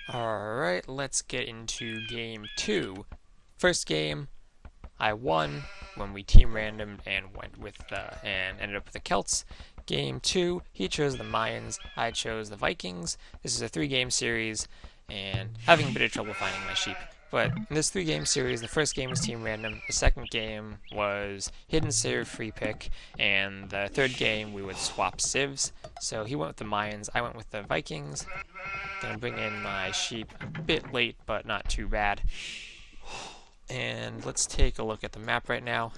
Alright, let's get into game 2. First game, I won when we team randomed and went with and ended up with the Celts. Game 2, he chose the Mayans, I chose the Vikings. This is a 3-game series, and having a bit of trouble finding my sheep. But in this 3-game series, the first game was team random, the second game was hidden civ free pick, and the third game we would swap civs. So he went with the Mayans, I went with the Vikings. Gonna bring in my sheep a bit late, but not too bad. And let's take a look at the map right now.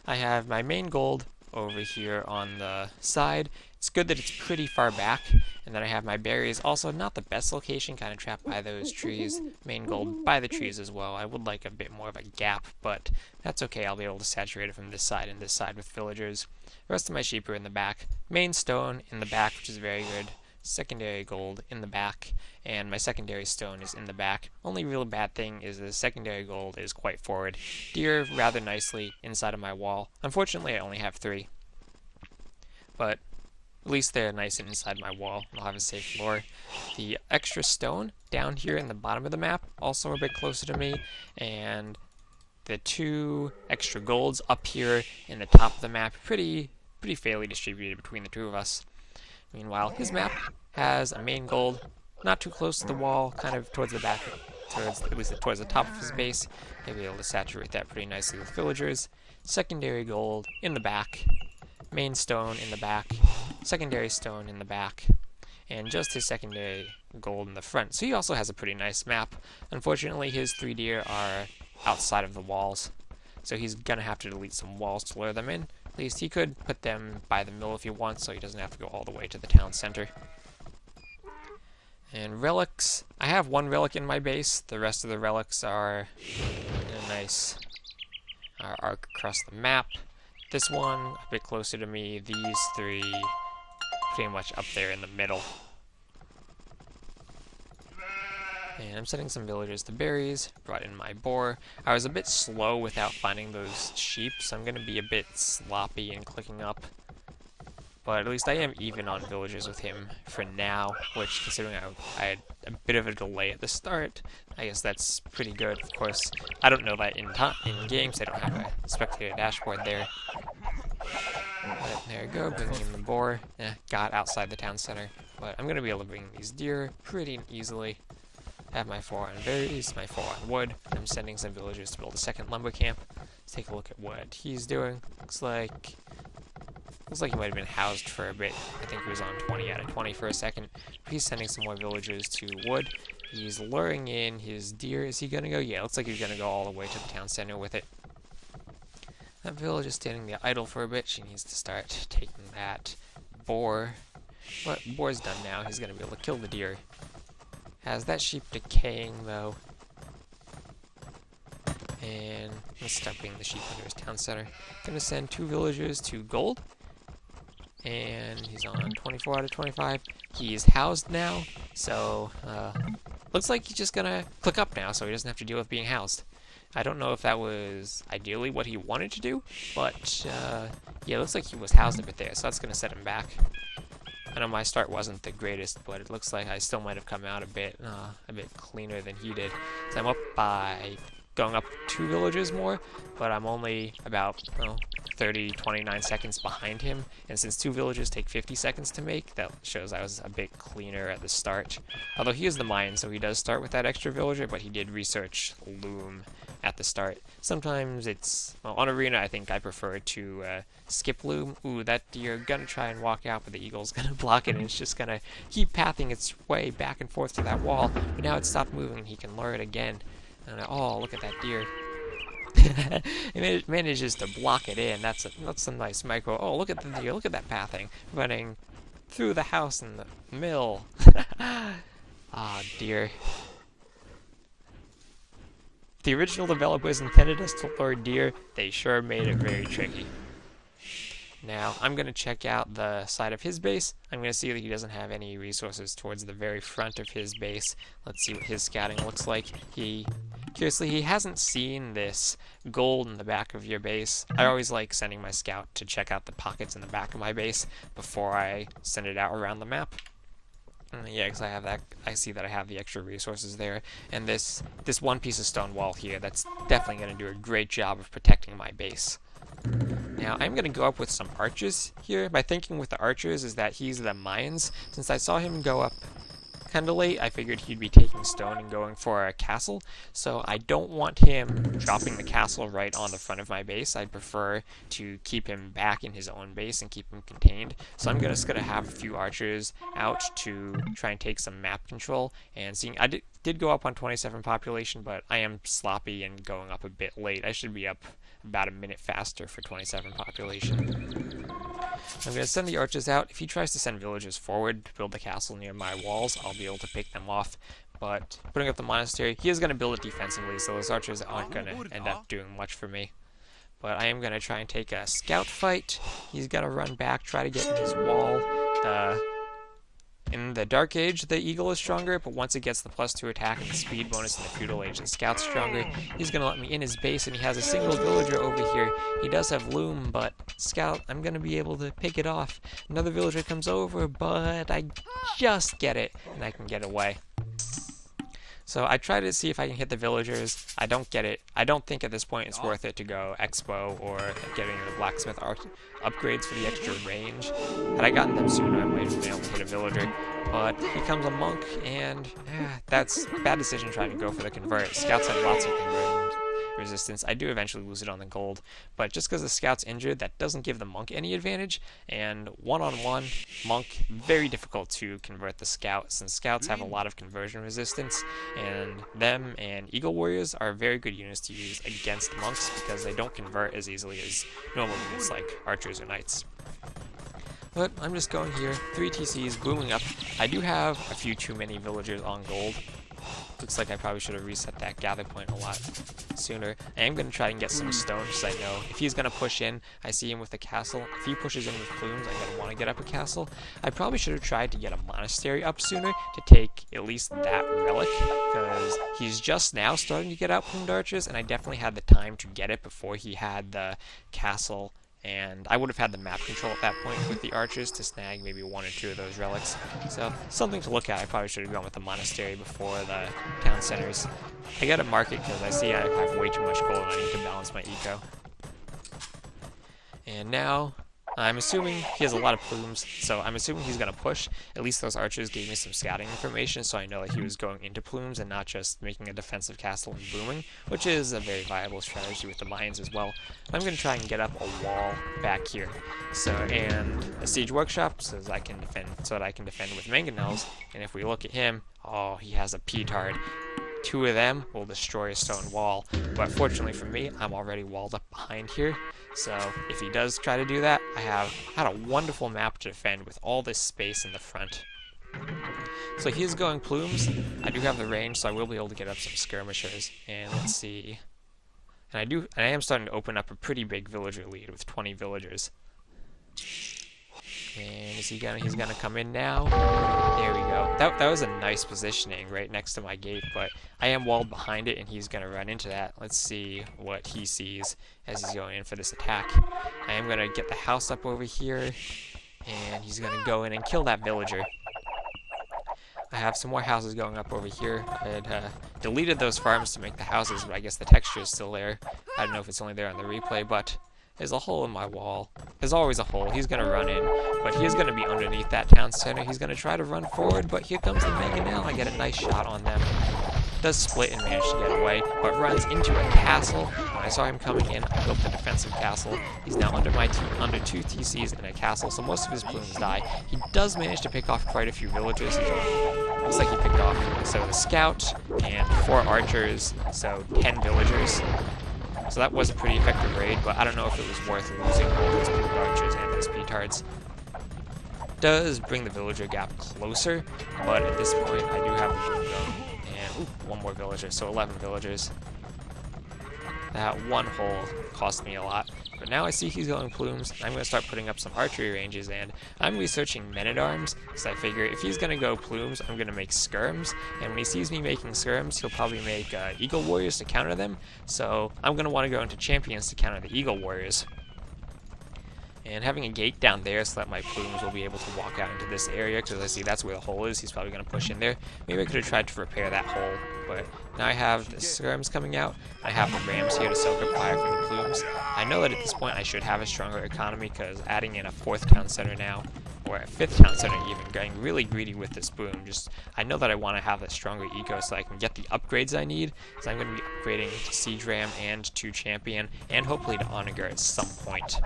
I have my main gold over here on the side. It's good that it's pretty far back. And then I have my berries, also not the best location, kind of trapped by those trees. Main gold by the trees as well. I would like a bit more of a gap, but that's okay. I'll be able to saturate it from this side and this side with villagers. The rest of my sheep are in the back. Main stone in the back, which is very good. Secondary gold in the back, and my secondary stone is in the back. Only real bad thing is the secondary gold is quite forward. Deer rather nicely inside of my wall. Unfortunately, I only have 3, but at least they're nice and inside my wall. I'll have a safe floor. The extra stone down here in the bottom of the map, also a bit closer to me, and the 2 extra golds up here in the top of the map, pretty fairly distributed between the 2 of us. Meanwhile, his map has a main gold, not too close to the wall, kind of towards the back, at least towards the top of his base. He'll be able to saturate that pretty nicely with villagers. Secondary gold in the back, main stone in the back, secondary stone in the back, and just his secondary gold in the front. So he also has a pretty nice map. Unfortunately, his 3 deer are outside of the walls, so he's gonna have to delete some walls to lure them in. At least he could put them by the mill if he wants, so he doesn't have to go all the way to the town center. And relics, I have 1 relic in my base. The rest of the relics are in a nice arc across the map. This one, a bit closer to me. These 3, pretty much up there in the middle. And I'm sending some villagers to berries, brought in my boar. I was a bit slow without finding those sheep, so I'm going to be a bit sloppy in clicking up. But at least I am even on villagers with him for now, which, considering I had a bit of a delay at the start, I guess that's pretty good. Of course, I don't know that in games they don't have a spectator dashboard there. But there we go, bringing in the boar. Got outside the town center. But I'm going to be able to bring these deer pretty easily. I have my 4 on berries, my 4 on wood. I'm sending some villagers to build a second lumber camp. Let's take a look at what he's doing. Looks like he might have been housed for a bit. I think he was on 20 out of 20 for a second. He's sending some more villagers to wood. He's luring in his deer. Is he gonna go? Yeah, looks like he's gonna go all the way to the town center with it. That village is standing there idle for a bit. She needs to start taking that boar. But boar's done now. He's gonna be able to kill the deer. Has that sheep decaying, though. And let's start bringing the sheep under his town center. Gonna send 2 villagers to gold. And he's on 24 out of 25. He's housed now, so looks like he's just gonna click up now, so he doesn't have to deal with being housed. I don't know if that was ideally what he wanted to do, but yeah, it looks like he was housed a bit there, so that's gonna set him back. I know my start wasn't the greatest, but it looks like I still might have come out a bit cleaner than he did. So I'm up by going up 2 villagers more, but I'm only about 29 seconds behind him. And since 2 villagers take 50 seconds to make, that shows I was a bit cleaner at the start. Although he is the Mayan, so he does start with that extra villager, but he did research loom at the start. Sometimes it's, well, on arena I think I prefer to skip loom. Ooh, that deer gonna try and walk out, but the eagle's gonna block it, and it's just gonna keep pathing its way back and forth to that wall. But now it's stopped moving, and he can lure it again. And oh, look at that deer. It manages to block it in. That's a nice micro. Oh, look at the deer. Look at that pathing. Running through the house and the mill. Ah, dear. The original developers intended us to lure deer. They sure made it very tricky. Now, I'm going to check out the side of his base. I'm going to see that he doesn't have any resources towards the very front of his base. Let's see what his scouting looks like. Curiously, he hasn't seen this gold in the back of your base. I always like sending my scout to check out the pockets in the back of my base before I send it out around the map. Yeah, because I have that. I see that I have the extra resources there, and this one piece of stone wall here. That's definitely going to do a great job of protecting my base. Now I'm going to go up with some archers here. My thinking with the archers is that he's the mines. Since I saw him go up kind of late, I figured he'd be taking stone and going for a castle, so I don't want him dropping the castle right on the front of my base. I'd prefer to keep him back in his own base and keep him contained. So I'm just going to have a few archers out to try and take some map control. And seeing I did go up on 27 population, but I am sloppy and going up a bit late. I should be up about a minute faster for 27 population. I'm going to send the archers out. If he tries to send villagers forward to build the castle near my walls, I'll be able to pick them off. But putting up the monastery, he is going to build it defensively, so those archers aren't going to end up doing much for me. But I am going to try and take a scout fight. He's going to run back, try to get in his wall. In the Dark Age, the Eagle is stronger, but once it gets the +2 attack and the speed bonus in the Feudal Age, the Scout's stronger. He's going to let me in his base, and he has a single villager over here. He does have Loom, but Scout, I'm going to be able to pick it off. Another villager comes over, but I just get it, and I can get away. So I try to see if I can hit the villagers. I don't get it. I don't think at this point it's worth it to go Expo or getting the blacksmith upgrades for the extra range. Had I gotten them sooner, I might have been able to hit a villager. But he becomes a monk, and that's a bad decision trying to go for the convert. Scouts have lots of conversion resistance. I do eventually lose it on the gold, but just because the scout's injured, that doesn't give the monk any advantage. And one-on-one, monk, very difficult to convert the scout, since scouts have a lot of conversion resistance, and them and eagle warriors are very good units to use against monks because they don't convert as easily as normal units like archers or knights. But I'm just going here, 3 TCs, booming up. I do have a few too many villagers on gold. Looks like I probably should have reset that gather point a lot sooner. I am going to try and get some stone, because I know if he's going to push in, I see him with the castle. If he pushes in with plumes, I'm going to want to get up a castle. I probably should have tried to get a monastery up sooner to take at least that relic, because he's just now starting to get out plumed archers, and I definitely had the time to get it before he had the castle. And I would have had the map control at that point with the archers to snag maybe 1 or 2 of those relics. So, something to look at. I probably should have gone with the monastery before the town centers. I gotta mark it because I see I have way too much gold and I need to balance my eco. And now, I'm assuming he has a lot of plumes, so I'm assuming he's going to push. At least those archers gave me some scouting information, so I know that he was going into plumes and not just making a defensive castle and booming, which is a very viable strategy with the mines as well. I'm going to try and get up a wall back here, and a siege workshop so that I can defend with mangonels. And if we look at him, oh, he has a petard. 2 of them will destroy a stone wall, but fortunately for me, I'm already walled up behind here. So if he does try to do that, I have had a wonderful map to defend with all this space in the front. So he's going plumes. I do have the range, so I will be able to get up some skirmishers. And let's see. And I am starting to open up a pretty big villager lead with 20 villagers. And he's gonna come in now. There we go. That was a nice positioning right next to my gate, but I am walled behind it and he's gonna run into that. Let's see what he sees as he's going in for this attack. I am gonna get the house up over here, and he's gonna go in and kill that villager. I have some more houses going up over here. I had deleted those farms to make the houses, but I guess the texture is still there. I don't know if it's only there on the replay, but there's a hole in my wall. There's always a hole. He's going to run in, but he is going to be underneath that town center. He's going to try to run forward, but here comes the mangonel. I get a nice shot on them. Does split and manage to get away, but runs into a castle. When I saw him coming in, I built the defensive castle. He's now under 2 TCs in a castle, so most of his plumes die. He does manage to pick off quite a few villagers. Looks like he picked off the scout and 4 archers, so 10 villagers. So that was a pretty effective raid, but I don't know if it was worth losing all those plumed archers and those petards. Does bring the villager gap closer, but at this point I do have a boom going. And 1 more villager, so 11 villagers. That 1 hole cost me a lot, but now I see he's going plumes, and I'm going to start putting up some archery ranges, and I'm researching men-at-arms, because I figure if he's going to go plumes, I'm going to make skirms, and when he sees me making skirms, he'll probably make eagle warriors to counter them, so I'm going to want to go into champions to counter the eagle warriors. And having a gate down there so that my plumes will be able to walk out into this area, because I see that's where the hole is. He's probably going to push in there. Maybe I could have tried to repair that hole, but now I have the skirms coming out. I have the rams here to soak up fire from the plumes. I know that at this point I should have a stronger economy, because adding in a 4th town center now, or a 5th town center even, getting really greedy with this boom. Just, I know that I want to have a stronger eco so I can get the upgrades I need, so I'm going to be upgrading to Siege Ram and to Champion, and hopefully to Onager at some point.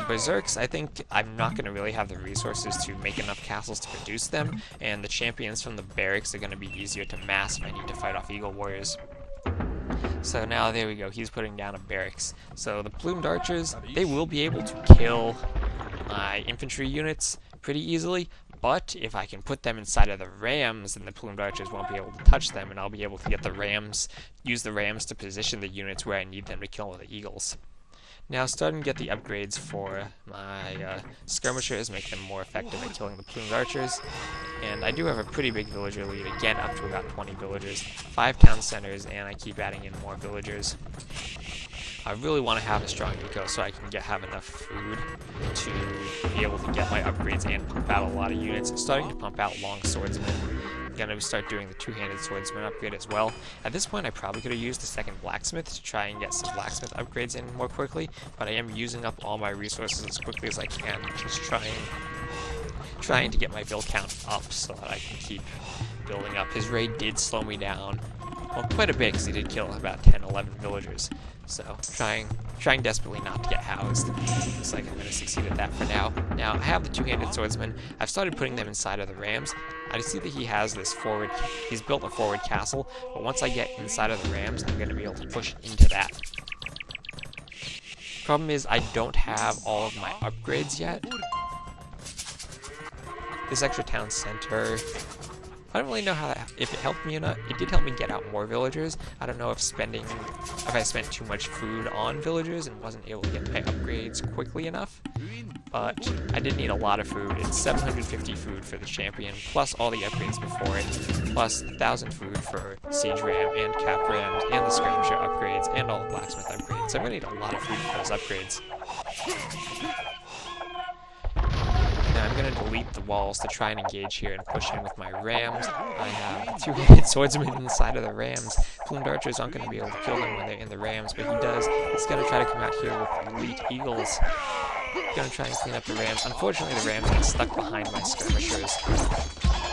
Berserks, I think I'm not going to really have the resources to make enough castles to produce them, and the champions from the barracks are going to be easier to mass if I need to fight off Eagle Warriors. So now there we go, he's putting down a barracks. So the plumed archers, they will be able to kill my infantry units pretty easily, but if I can put them inside of the rams, then the plumed archers won't be able to touch them, and I'll be able to get the rams, use the rams to position the units where I need them to kill the eagles. Now starting to get the upgrades for my skirmishers, make them more effective at killing the plumed archers. And I do have a pretty big villager lead, again up to about 20 villagers, 5 town centers, and I keep adding in more villagers. I really want to have a strong eco so I can have enough food to be able to get my upgrades and pump out a lot of units. I'm starting to pump out long swordsmen. I'm going to start doing the 2-handed swordsman upgrade as well. At this point I probably could have used the 2nd blacksmith to try and get some blacksmith upgrades in more quickly, but I am using up all my resources as quickly as I can, just trying to get my build count up so that I can keep building up. His raid did slow me down, well, quite a bit, because he did kill about 10-11 villagers. So, trying desperately not to get housed. Looks like I'm going to succeed at that for now. Now, I have the 2-handed swordsman. I've started putting them inside of the rams. I see that he has this he's built a forward castle, but once I get inside of the rams, I'm going to be able to push into that. Problem is, I don't have all of my upgrades yet. This extra town center, I don't really know if it helped me or not. It did help me get out more villagers. I don't know if I spent too much food on villagers and wasn't able to get my upgrades quickly enough. But I did need a lot of food. It's 750 food for the champion, plus all the upgrades before it, plus 1,000 food for Siege Ram and Cap Rams, and the Skirmisher upgrades, and all the Blacksmith upgrades. So I'm going to need a lot of food for those upgrades. Now I'm going to delete the walls to try and engage here and push in with my rams. I have 2-handed swordsmen inside of the rams. Plumed archers aren't going to be able to kill him when they're in the rams, but he does. He's going to try to come out here with elite eagles. He's going to try and clean up the rams. Unfortunately, the rams get stuck behind my skirmishers,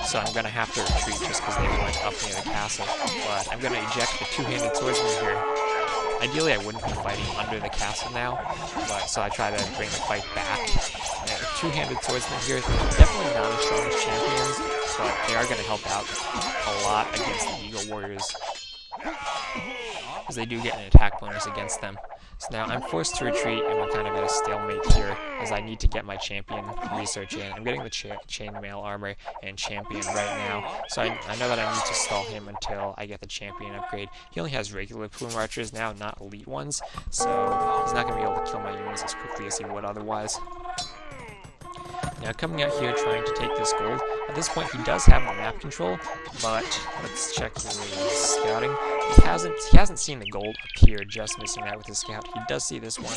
so I'm going to have to retreat just because they went up near the castle. But I'm going to eject the 2-handed swordsman here. Ideally, I wouldn't be fighting under the castle now, but so I try to bring the fight back. And the 2-handed swordsmen here, definitely not as strong as champions, but they are going to help out a lot against the Eagle Warriors, because they do get an attack bonus against them. So now I'm forced to retreat, and we're kind of at a stalemate here, as I need to get my champion research in. I'm getting the chainmail armor and champion right now, so I know that I need to stall him until I get the champion upgrade. He only has regular plume archers now, not elite ones, so he's not going to be able to kill my units as quickly as he would otherwise. Now coming out here trying to take this gold. At this point he does have the map control, but let's check his scouting. He hasn't seen the gold appear, just missing that with his scout. He does see this one,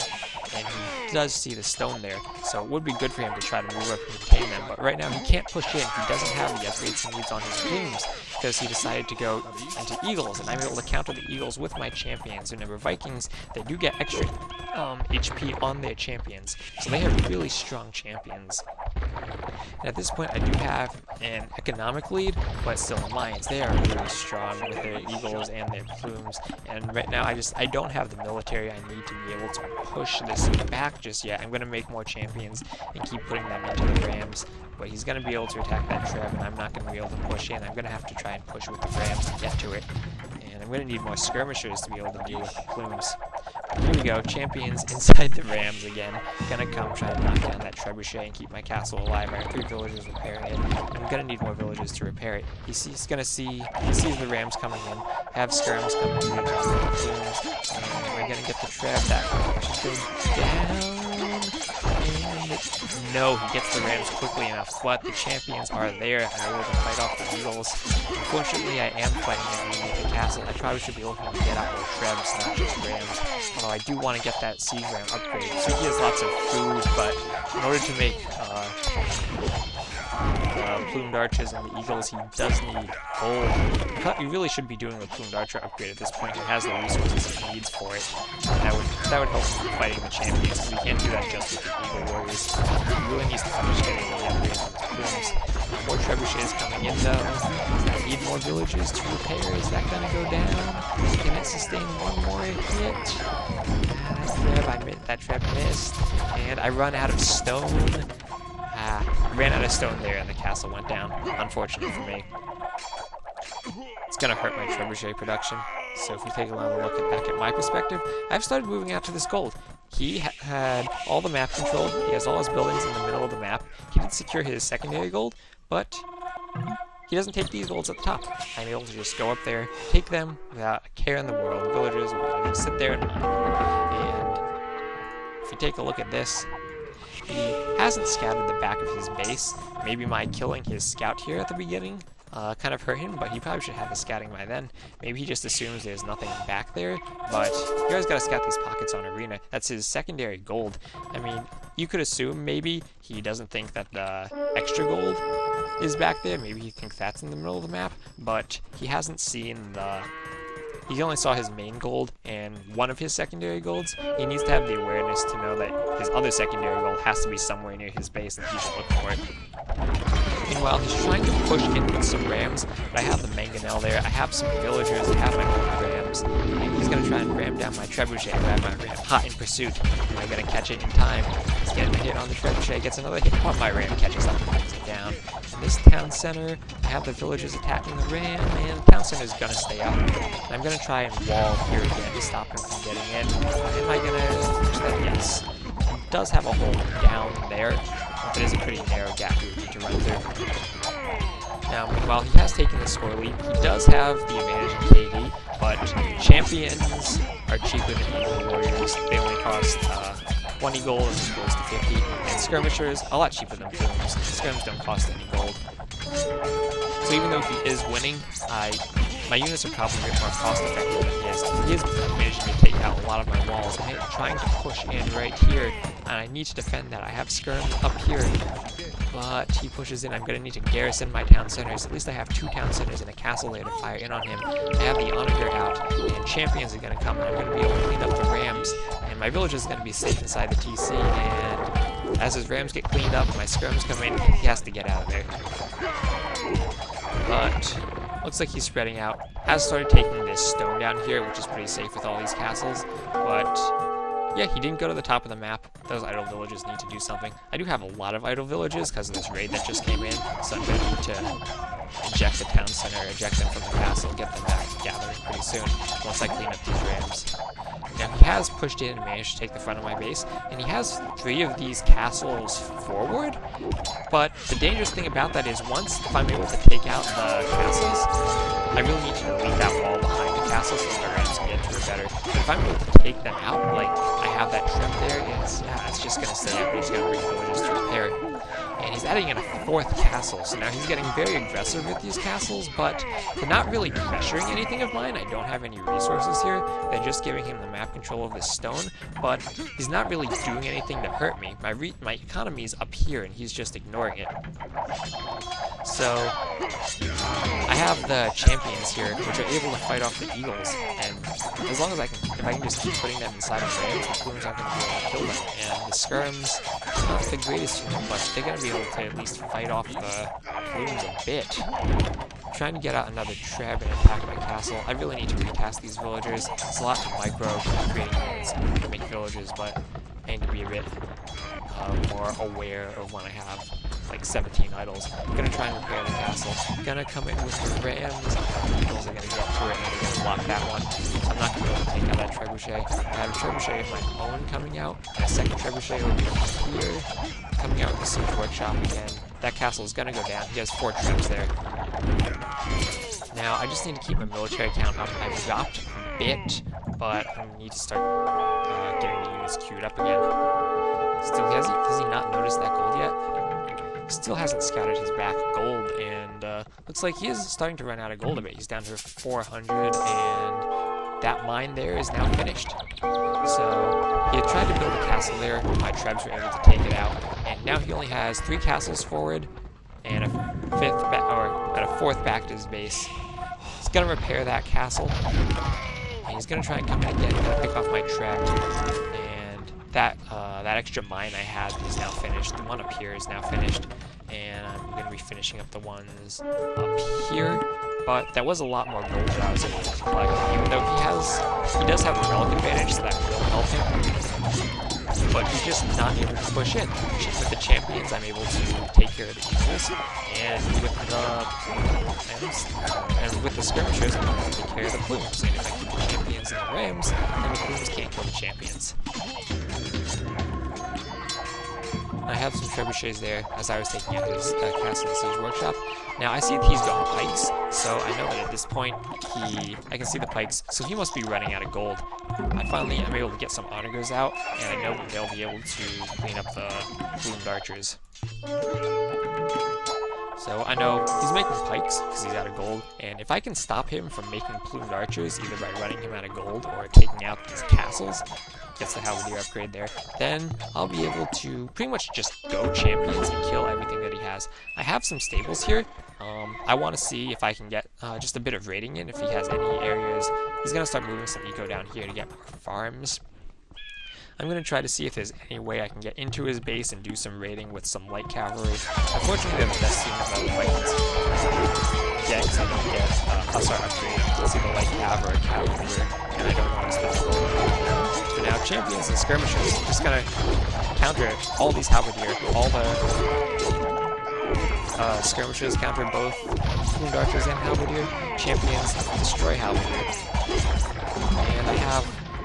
and he does see the stone there, so it would be good for him to try to move up and contain them, but right now he can't push in. He doesn't have the upgrades he needs on his plumes, because he decided to go into eagles, and I'm able to counter the eagles with my champions. Remember, Vikings, they do get extra HP on their champions, so they have really strong champions. And at this point I do have an economic lead, but still Alliance, they are really strong with their eagles and their plumes, and right now I don't have the military I need to be able to push this back just yet. I'm going to make more champions and keep putting them into the rams, but he's going to be able to attack that treb, and I'm not going to be able to push in. I'm going to have to try and push with the rams to get to it, and I'm going to need more skirmishers to be able to deal with the plumes. Here we go, champions inside the rams again. Gonna come try to knock down that trebuchet and keep my castle alive. I have 3 villagers repairing it. I'm gonna need more villagers to repair it. He sees the rams coming in, have skirms coming in, the plumes, and we're gonna get the treb that pushes them down, and No, he gets the rams quickly enough, but the champions are there and are able to fight off the eagles. Unfortunately, I am fighting underneath the castle. I probably should be looking to get out more trebs, not just rams. Although I do want to get that siege ram upgrade. So he has lots of food, but in order to make plumed archers and the eagles, he does need gold. He really should be doing the plumed archer upgrade at this point. He has the resources he needs for it. That would help him fighting the champions, because he can't do that just with the eagle warriors. He really needs to finish getting the upgrades with the plumes. More trebuchets coming in though. I need more villagers to repair. Is that gonna go down? Can it sustain one more hit? That treb missed. And I run out of stone. Ran out of stone there and the castle went down. Unfortunate for me. It's gonna hurt my trebuchet production. So if we take a look back at my perspective, I've started moving out to this gold. He had all the map controlled. He has all his buildings in the middle of the map. He did secure his secondary gold, but he doesn't take these golds at the top. I'm able to just go up there, take them without a care in the world. The villagers will just sit there and mine. And if you take a look at this, he hasn't scouted the back of his base. Maybe my killing his scout here at the beginning kind of hurt him, but he probably should have his scouting by then. Maybe he just assumes there's nothing back there, but you always gotta scout these pockets on arena. That's his secondary gold. I mean, you could assume maybe he doesn't think that the extra gold is back there. Maybe he thinks that's in the middle of the map, but he hasn't seen the... He only saw his main gold and one of his secondary golds. He needs to have the awareness to know that his other secondary gold has to be somewhere near his base and he should look for it. Meanwhile, he's trying to push in with some rams, but I have the mangonel there, I have some villagers, I have my own rams, and he's going to try and ram down my trebuchet. I have my ram hot in pursuit. Am I going to catch it in time? He's getting a hit on the trebuchet, gets another hit on my ram, catches up and brings it down. In this town center, I have the villagers attacking the ram, and the town center is going to stay up. And I'm going to try and wall here again to stop him from getting in. Am I going to finish that? Yes. He does have a hole down there. It is a pretty narrow gap we would need to run through. Now, while he has taken the score lead, he does have the advantage in KD, but champions are cheaper than eagle warriors. They only cost 20 gold as opposed to 50, and skirmishers a lot cheaper than plumes. Skirms don't cost any gold. So even though he is winning, my units are probably a bit more cost effective than his. He is managing to take out a lot of my walls. I'm trying to push in right here, and I need to defend that. I have skirms up here, but he pushes in. I'm going to need to garrison my town centers. At least I have 2 town centers and a castle there to fire in on him. I have the onager out, and champions are going to come, and I'm going to be able to clean up the rams, and my village is going to be safe inside the TC, and as his rams get cleaned up, my skirms come in, he has to get out of there. But looks like he's spreading out. Has started taking this stone down here, which is pretty safe with all these castles. But yeah, he didn't go to the top of the map. Those idle villages need to do something. I do have a lot of idle villages because of this raid that just came in, so I'm going to need to eject the town center, eject them from the castle, get them back gathered pretty soon once I clean up these rams. Now he has pushed in and managed to take the front of my base, and he has 3 of these castles forward, but the dangerous thing about that is if I'm able to take out the castles, I really need to leave that wall behind the castle so my rams can get to it better. But if I'm able to take them out, like I have that trim there, it's just going to stay up. He's going to bring villagers to repair it. And he's adding in a 4th castle, so now he's getting very aggressive with these castles, but they're not really pressuring anything of mine. I don't have any resources here. They're just giving him the map control of this stone, but he's not really doing anything to hurt me. My economy is up here, and he's just ignoring it. So I have the champions here, which are able to fight off the eagles, and as long as if I can just keep putting them inside of rams, the plumes aren't going to be able to kill them. And the skirms, not the greatest unit, but they're going to be able to at least fight off the plumes a bit. I'm trying to get out another treb and attack my castle. I really need to recast these villagers. It's a lot to micro creating units to make villagers, but I need to be a bit more aware of when I have like 17 idols. I'm gonna try and repair the castle. I'm gonna come in with the rams. The eagles are gonna get to it and they're gonna block that one. So I'm not gonna be able to take out that trebuchet. I have a trebuchet of my own coming out, and a second trebuchet over here coming out with the siege workshop again. That castle is gonna go down. He has 4 trebs there. Now I just need to keep my military count up. I've dropped a bit, but I need to start getting the units queued up again. Still, has he not noticed that gold yet? Still hasn't scouted his back gold, and looks like he is starting to run out of gold a bit. He's down to 400, and that mine there is now finished. So he had tried to build a castle there. My trebs were able to take it out, and now he only has 3 castles forward and a fourth back to his base. He's gonna repair that castle, and he's gonna try and come in again. He's gonna pick off my treb, and that extra mine I had is now finished. The one up here is now finished, and I'm gonna be finishing up the ones up here. But that was a lot more gold that I was able to collect, even though he does have a relic advantage, so that will help him. But he's just not able to push in. With the champions, I'm able to take care of the eagles, and with the skirmishers, I'm able to take care of the plumes. And if I keep the champions and the rams, then the plumes can't kill the champions. I have some trebuchets there as I was taking out his castle and siege workshop. Now I see that he's got pikes, so I know that at this point I can see the pikes, so he must be running out of gold. I finally am able to get some onagers out, and I know that they'll be able to clean up the plumed archers. So I know he's making pikes because he's out of gold, and if I can stop him from making plumed archers, either by running him out of gold or taking out these castles, gets the halberdier upgrade there, then I'll be able to pretty much just go champions and kill everything that he has. I have some stables here. I want to see if I can get just a bit of raiding in, if he has any areas. He's going to start moving some eco down here to get more farms. I'm going to try to see if there's any way I can get into his base and do some raiding with some light cavalry. Unfortunately, they're the best team about the Vikings. Yeah, because I don't get hussar upgrade. Let's see the light cavalry, and I don't want to spend gold. So now champions and skirmishers just going to counter all these halberdier, all the skirmishers counter both plumed archers and halberdier. Champions destroy halberdier. And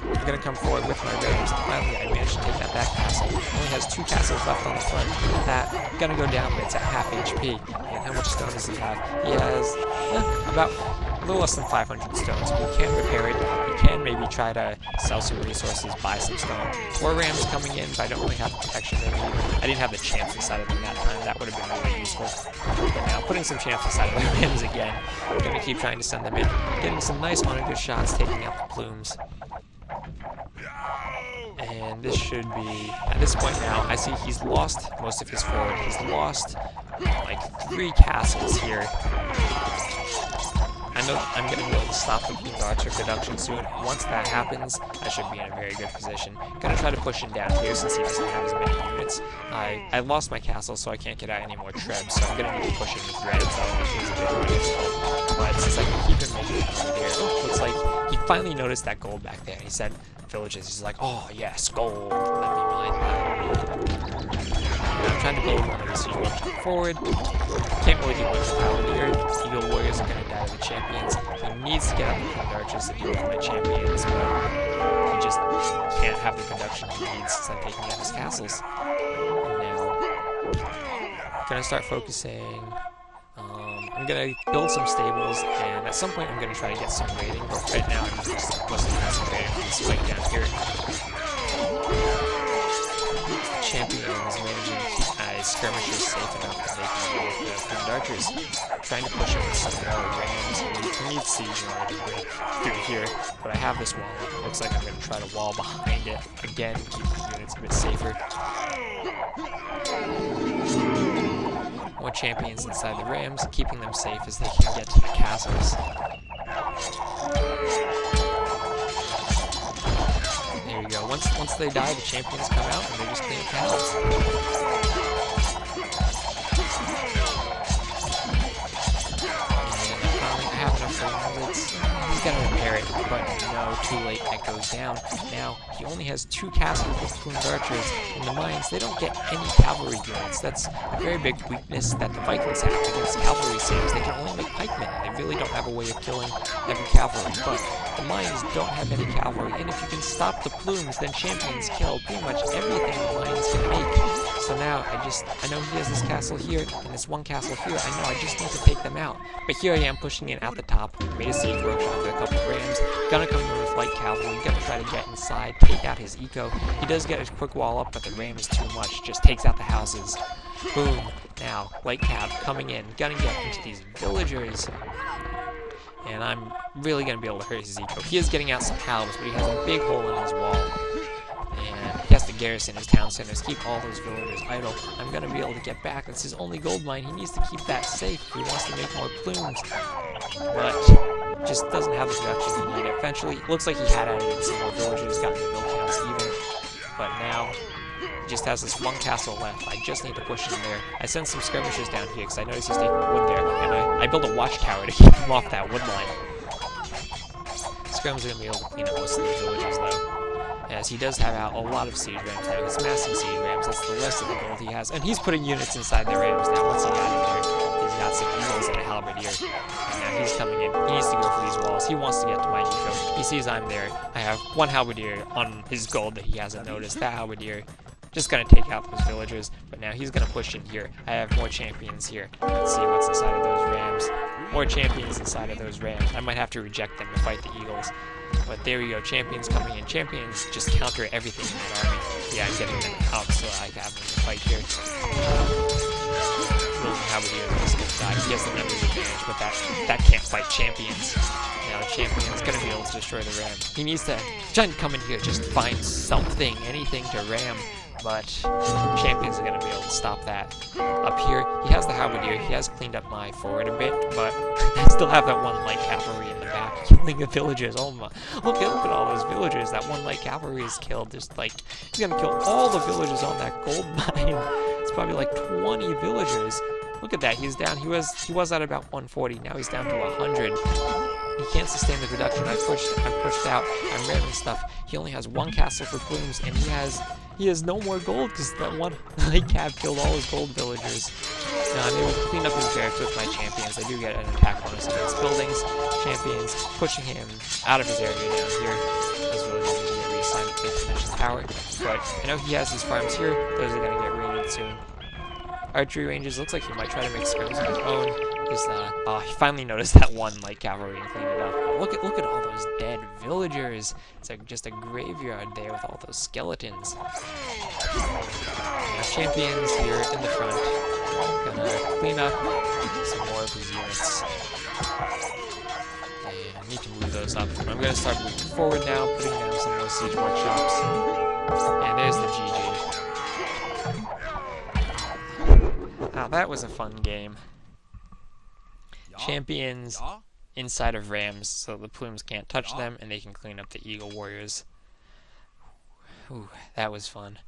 I'm going to come forward with my rams. Finally, I managed to take that back castle. Only has 2 castles left on the front. That going to go down, but it's at half HP. And how much stone does he have? He has about a little less than 500 stones. So he can repair it. He can maybe try to sell some resources, buy some stone. 4 rams coming in, but I don't really have the protection they need. I didn't have the chance inside of them that time. That would have been really useful. But now, putting some chance inside of the rams again. I'm going to keep trying to send them in. Getting some nice onager shots, taking out the plumes. And this should be, at this point now, I see he's lost most of his forward. He's lost like 3 castles here. I know I'm going to be able to stop the plumed archer production soon. Once that happens, I should be in a very good position. Gonna try to push him down here since he doesn't have as many units. I lost my castle, so I can't get out any more trebs, so I'm gonna need to push him with reds, which is a bit more difficult. But since I can keep him making it over here, looks like he finally noticed that gold back there. He said villages. He's like, oh yes, gold. Let me mine that. I'm trying to build one of the siege workshop forward. Can't really do much with halberdier. Eagle warriors are gonna die to the champions. He needs to get out the plumed archers to deal with my champions, but he just can't have the production he needs since I'm taking out his castles. Now, gonna start focusing. I'm gonna build some stables, and at some point I'm gonna try to get some raiding, but right now I'm just mostly concentrating on this fight down here. Champions managing to keep my skirmishers safe enough that they can deal with the plumed archers. Trying to push him with some more rams. He needs siege in order to break through here, but I have this wall. It looks like I'm going to try to wall behind it again, keep the units a bit safer. More champions inside the rams, keeping them safe as they can get to the castles. There we go. Once they die, the champions come out and they just clean castles. He's gonna repair it, but no, too late, that goes down. Now, he only has 2 castles with plumed archers. In the mines, they don't get any cavalry units. That's a very big weakness that the Vikings have against cavalry saves. They can only make pikemen. They really don't have a way of killing heavy cavalry, but the mines don't have any cavalry, and if you can stop the plumes, then champions kill pretty much everything the mines can make. So now I know he has this castle here and this one castle here. I know I just need to take them out. But here I am pushing in at the top. Made a siege workshop with a couple of rams. Gonna come in with light cavalry. Gonna try to get inside, take out his eco. He does get his quick wall up, but the ram is too much. Just takes out the houses. Boom. Now, light cav coming in. Gonna get into these villagers. And I'm really gonna be able to hurt his eco. He is getting out some halibs, but he has a big hole in his wall. And he has to garrison his town centers, keep all those villagers idle. I'm gonna be able to get back. That's his only gold mine. He needs to keep that safe. He wants to make more plumes. But just doesn't have the production he needed. Eventually, looks like he had added in some more villagers, gotten the mill counts even. But now, he just has this one castle left. I just need to push him there. I sent some skirmishers down here because I noticed he's taking wood there. And I built a watchtower to keep him off that wood line. Skirms are going to be able to clean up most of these villages though. As he does have out a lot of siege rams now. He's massing siege rams. That's the rest of the gold he has. And he's putting units inside the rams now. What's he got in there? He's got some eagles and a halberdier. And now he's coming in. He needs to go for these walls. He wants to get to my eco. He sees I'm there. I have one halberdier on his gold that he hasn't noticed. That halberdier just gonna take out those villagers. But now he's gonna push in here. I have more champions here. Let's see what's inside of those rams. More champions inside of those rams. I might have to reject them to fight the eagles. But there we go, champions coming in. Champions just counter everything in an army. Yeah, I'm getting them out so I have them to fight here. Halberdier is going to die. He has the numbers advantage, but that can't fight champions. Now the champion's going to be able to destroy the ram. He needs to try and come in here, just find something, anything to ram. But champions are going to be able to stop that. Up here, he has the halberdier. He has cleaned up my forward a bit, but I still have that one light cavalry in the back killing the villagers. Oh my! Look at all those villagers. That one light cavalry is killed. Just like he's going to kill all the villagers on that gold mine. It's probably like 20 villagers. Look at that. He's down. He was at about 140. Now he's down to 100. He can't sustain the production. I'm pushed out. I'm ramming stuff. He only has one castle for plumes, and he has no more gold because that one light cab killed all his gold villagers. Now I'm able to clean up his barracks with my champions. I do get an attack bonus against buildings. Champions pushing him out of his area down here. Those villagers are going to get reassigned to finish his power. But I know he has his farms here. Those are going to get raided soon. Archery ranges, looks like he might try to make skirms of his own. He finally noticed that one light cavalry and cleaned it up. But look at all those dead villagers. It's like just a graveyard there with all those skeletons. Now champions here in the front. Gonna clean up some more of his units. And I need to move those up. I'm gonna start moving forward now, putting down some more siege workshops. And there's the GG. Wow, that was a fun game. Champions inside of rams, so the plumes can't touch them, and they can clean up the eagle warriors. Ooh, that was fun.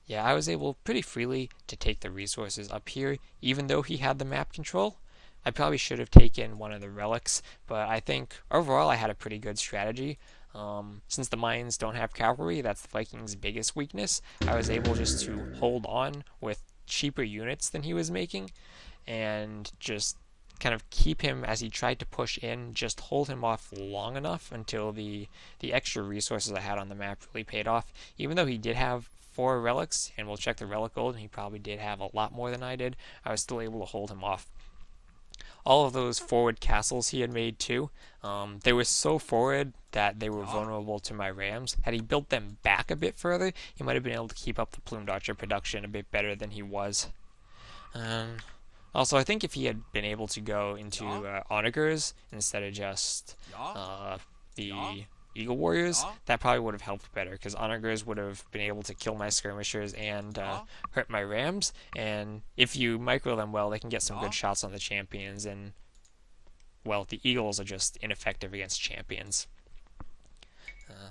Yeah, I was able pretty freely to take the resources up here, even though he had the map control. I probably should have taken one of the relics, but I think overall I had a pretty good strategy. Since the mines don't have cavalry, that's the Vikings' biggest weakness, I was able just to hold on with cheaper units than he was making, and just kind of keep him as he tried to push in, just hold him off long enough until the extra resources I had on the map really paid off. Even though he did have 4 relics, and we'll check the relic gold, and he probably did have a lot more than I did, I was still able to hold him off. All of those forward castles he had made too, they were so forward that they were vulnerable to my rams. Had he built them back a bit further, he might have been able to keep up the plumed archer production a bit better than he was. Also, I think if he had been able to go into onagers instead of just the eagle warriors, that probably would have helped better, because onagers would have been able to kill my skirmishers and hurt my rams, and if you micro them well, they can get some good shots on the champions, and well, the eagles are just ineffective against champions.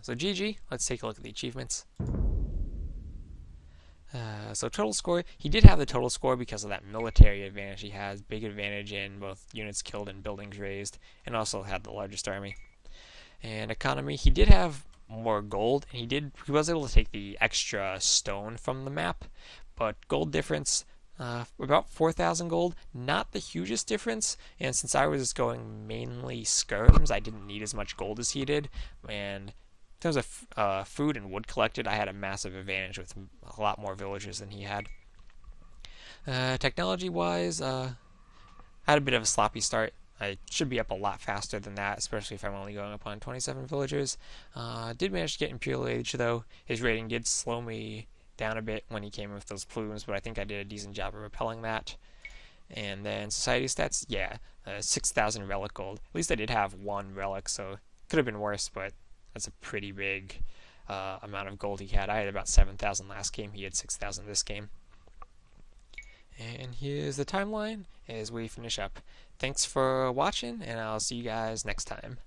So GG, let's take a look at the achievements. So total score, he did have the total score because of that military advantage he has, big advantage in both units killed and buildings raised, and also had the largest army. And economy, he did have more gold, and he was able to take the extra stone from the map, but gold difference, about 4,000 gold, not the hugest difference, and since I was going mainly skirms, I didn't need as much gold as he did, and in terms of food and wood collected, I had a massive advantage with a lot more villagers than he had. Technology-wise, I had a bit of a sloppy start. I should be up a lot faster than that, especially if I'm only going up on 27 villagers. Did manage to get Imperial Age, though. His rating did slow me down a bit when he came in with those plumes, but I think I did a decent job of repelling that. And then Society stats, yeah, 6,000 relic gold. At least I did have one relic, so it could have been worse, but that's a pretty big amount of gold he had. I had about 7,000 last game. He had 6,000 this game. And here's the timeline as we finish up. Thanks for watching, and I'll see you guys next time.